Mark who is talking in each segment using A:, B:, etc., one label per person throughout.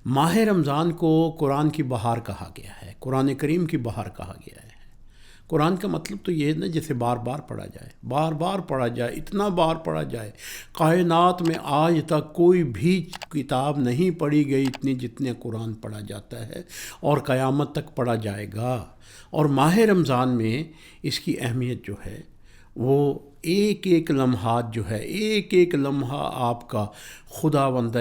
A: ماہ رمضان کو قرآن کی بہار کہا گیا ہے، قرآن کریم کی بہار کہا گیا ہے۔ قرآن کا مطلب تو یہ ہے نا، جیسے بار بار پڑھا جائے، بار بار پڑھا جائے، اتنا بار پڑھا جائے۔ کائنات میں آج تک کوئی بھی کتاب نہیں پڑھی گئی اتنی جتنے قرآن پڑھا جاتا ہے، اور قیامت تک پڑھا جائے گا۔ اور ماہ رمضان میں اس کی اہمیت جو ہے وہ ایک ایک لمحات جو ہے، ایک ایک لمحہ آپ کا خداوند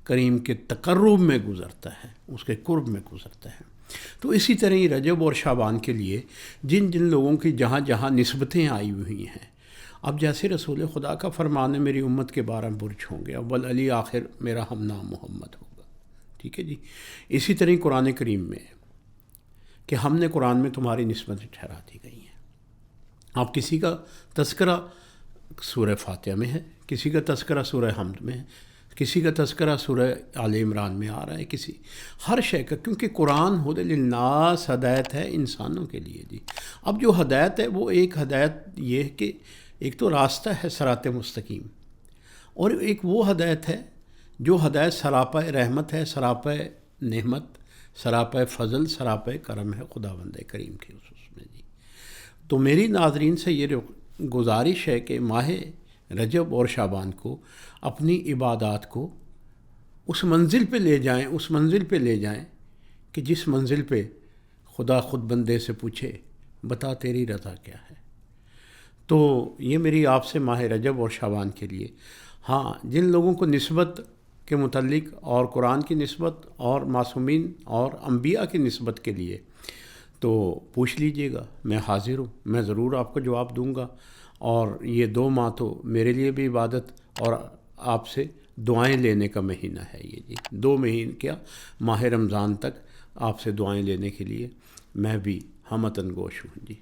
A: کریم کے تقرب میں گزرتا ہے، اس کے قرب میں گزرتا ہے۔ تو اسی طرح ہی رجب اور شعبان کے لیے جن جن لوگوں کی جہاں جہاں نسبتیں آئی ہوئی ہیں، اب جیسے رسول خدا کا فرمان ہے میری امت کے 12 برج ہوں گے، اول علی آخر میرا ہم نام محمد ہوگا، ٹھیک ہے جی۔ اسی طرح قرآن کریم میں کہ ہم نے قرآن میں تمہاری نسبتیں ٹھہرا دی گئی ہیں۔ اب کسی کا تذکرہ سورہ فاتحہ میں ہے، کسی کا تذکرہ سورہ حمد میں ہے، کسی کا تذکرہ سورہ آل عمران میں آ رہا ہے، کسی ہر شے کا، کیونکہ قرآن ہدی للناس ہدایت ہے انسانوں کے لیے جی۔ اب جو ہدایت ہے وہ ایک ہدایت یہ ہے کہ ایک تو راستہ ہے صراط مستقیم، اور ایک وہ ہدایت ہے جو ہدایت سراپا رحمت ہے، سراپا نعمت، سراپا فضل، سراپا کرم ہے خداوند کریم کے اس میں جی۔ تو میری ناظرین سے یہ گزارش ہے کہ ماہ رجب اور شعبان کو اپنی عبادات کو اس منزل پہ لے جائیں، اس منزل پہ لے جائیں کہ جس منزل پہ خدا خود بندے سے پوچھے بتا تیری رضا کیا ہے۔ تو یہ میری آپ سے ماہ رجب اور شعبان کے لیے، ہاں جن لوگوں کو نسبت کے متعلق اور قرآن کی نسبت اور معصومین اور انبیاء کی نسبت کے لیے تو پوچھ لیجئے گا، میں حاضر ہوں، میں ضرور آپ کو جواب دوں گا۔ اور یہ 2 ماہ تو میرے لیے بھی عبادت اور آپ سے دعائیں لینے کا مہینہ ہے یہ جی۔ 2 مہینے کیا، ماہ رمضان تک آپ سے دعائیں لینے کے لیے میں بھی ہمتن گوش ہوں جی۔